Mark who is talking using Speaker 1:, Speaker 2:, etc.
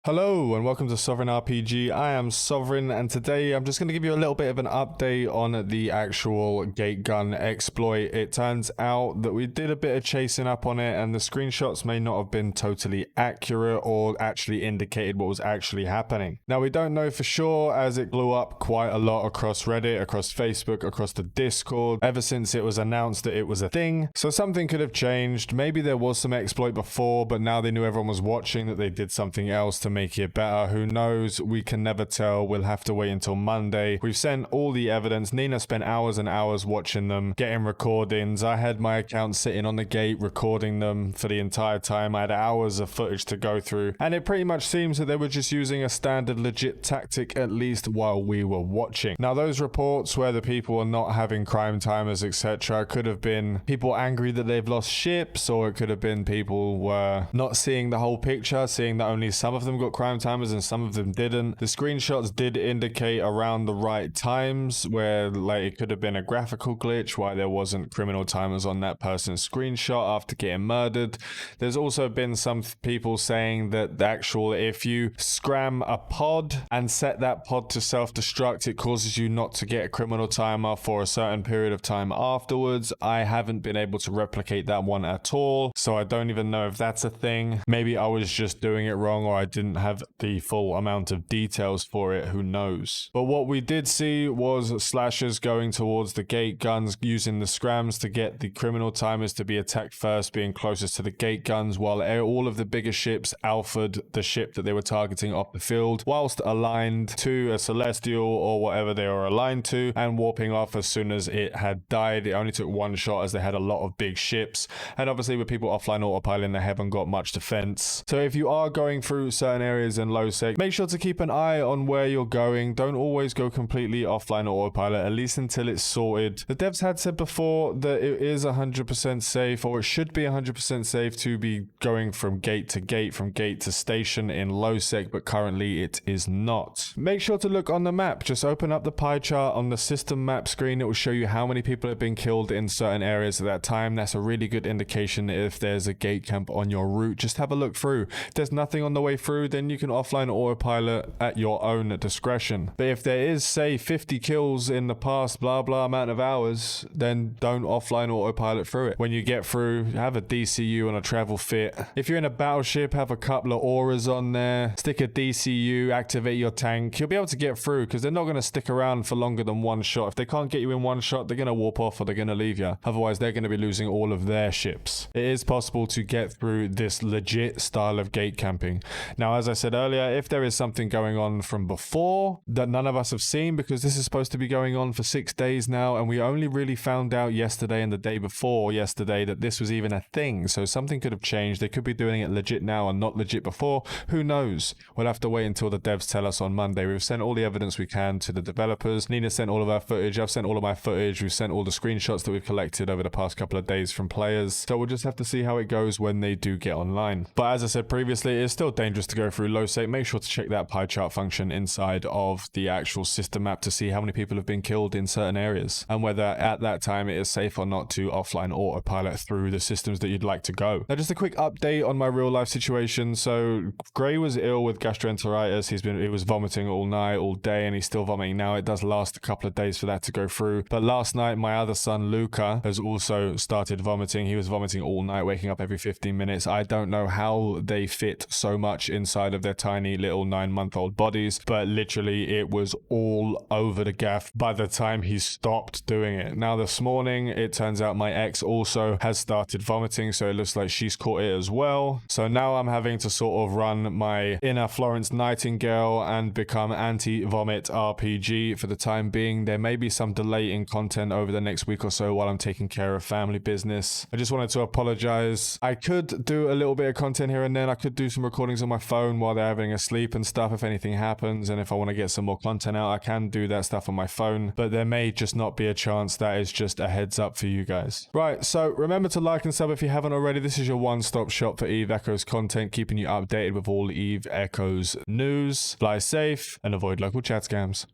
Speaker 1: Hello and welcome to Sovereign RPG. I am Sovereign and today I'm just going to give you a little bit of an update on the actual gate gun exploit. It turns out that we did a bit of chasing up on it and the screenshots may not have been totally accurate or actually indicated what was actually happening. Now we don't know for sure as it blew up quite a lot across Reddit, across Facebook, across the Discord ever since it was announced that it was a thing. So something could have changed. Maybe there was some exploit before but now they knew everyone was watching that they did something else to make it better. Who knows? We can never tell. We'll have to wait until Monday. We've sent all the evidence. Nina spent hours and hours watching them, getting recordings. I had my account sitting on the gate recording them for the entire time. I had hours of footage to go through and it pretty much seems that they were just using a standard legit tactic at least while we were watching. Now those reports where the people are not having crime timers etc. could have been people angry that they've lost ships, or it could have been people were not seeing the whole picture, seeing that only some of them got crime timers and some of them didn't. The screenshots did indicate around the right times where like it could have been a graphical glitch why there wasn't criminal timers on that person's screenshot after getting murdered. There's also been some people saying that the actual if you scram a pod and set that pod to self-destruct it causes you not to get a criminal timer for a certain period of time afterwards. I haven't been able to replicate that one at all, so I don't even know if that's a thing. Maybe I was just doing it wrong or I didn't have the full amount of details for it, who knows. But what we did see was slashers going towards the gate guns using the scrams to get the criminal timers to be attacked first, being closest to the gate guns, while all of the bigger ships alphaed the ship that they were targeting off the field whilst aligned to a celestial or whatever they were aligned to and warping off as soon as it had died. It only took one shot as they had a lot of big ships, and obviously with people offline autopilot they haven't got much defense. So if you are going through certain areas in low sec, make sure to keep an eye on where you're going. Don't always go completely offline autopilot, at least until it's sorted. The devs had said before that it is 100% safe, or it should be 100% safe to be going from gate to gate, from gate to station in low sec, but currently it is not. Make sure to look on the map. Just open up the pie chart on the system map screen. It will show you how many people have been killed in certain areas at that time. That's a really good indication if there's a gate camp on your route. Just have a look through. If there's nothing on the way through, then you can offline autopilot at your own discretion. But if there is, say, 50 kills in the past blah blah amount of hours, then don't offline autopilot through it. When you get through, have a DCU and a travel fit. If you're in a battleship, have a couple of auras on there, stick a DCU, activate your tank. You'll be able to get through because they're not going to stick around for longer than one shot. If they can't get you in one shot, they're going to warp off or they're going to leave you. Otherwise, they're going to be losing all of their ships. It is possible to get through this legit style of gate camping. Now, as I said earlier, if there is something going on from before that none of us have seen, because this is supposed to be going on for 6 days now, and we only really found out yesterday and the day before yesterday that this was even a thing, so something could have changed. They could be doing it legit now and not legit before. Who knows? We'll have to wait until the devs tell us on Monday. We've sent all the evidence we can to the developers. Nina sent all of our footage. I've sent all of my footage. We've sent all the screenshots that we've collected over the past couple of days from players. So we'll just have to see how it goes when they do get online. But as I said previously, it's still dangerous to go through low sec. Make sure to check that pie chart function inside of the actual system map to see how many people have been killed in certain areas and whether at that time it is safe or not to offline autopilot through the systems that you'd like to go. Now, just a quick update on my real life situation. So Gray was ill with gastroenteritis. He was vomiting all night, all day, and he's still vomiting now. It does last a couple of days for that to go through. But last night, my other son, Luca, has also started vomiting. He was vomiting all night, waking up every 15 minutes. I don't know how they fit so much inside of their tiny little 9-month-old bodies, but literally it was all over the gaff by the time he stopped doing it. Now this morning, it turns out my ex also has started vomiting, so it looks like she's caught it as well. So now I'm having to sort of run my inner Florence Nightingale and become anti-vomit RPG for the time being. There may be some delay in content over the next week or so while I'm taking care of family business. I just wanted to apologize. I could do a little bit of content here and then. I could do some recordings on my phone while they're having a sleep and stuff if anything happens, and if I want to get some more content out, I can do that stuff on my phone, but there may just not be a chance. That is just a heads up for you guys. Right, so remember to like and sub if you haven't already. This is your one-stop shop for Eve Echoes content, keeping you updated with all Eve Echoes news. Fly safe and avoid local chat scams.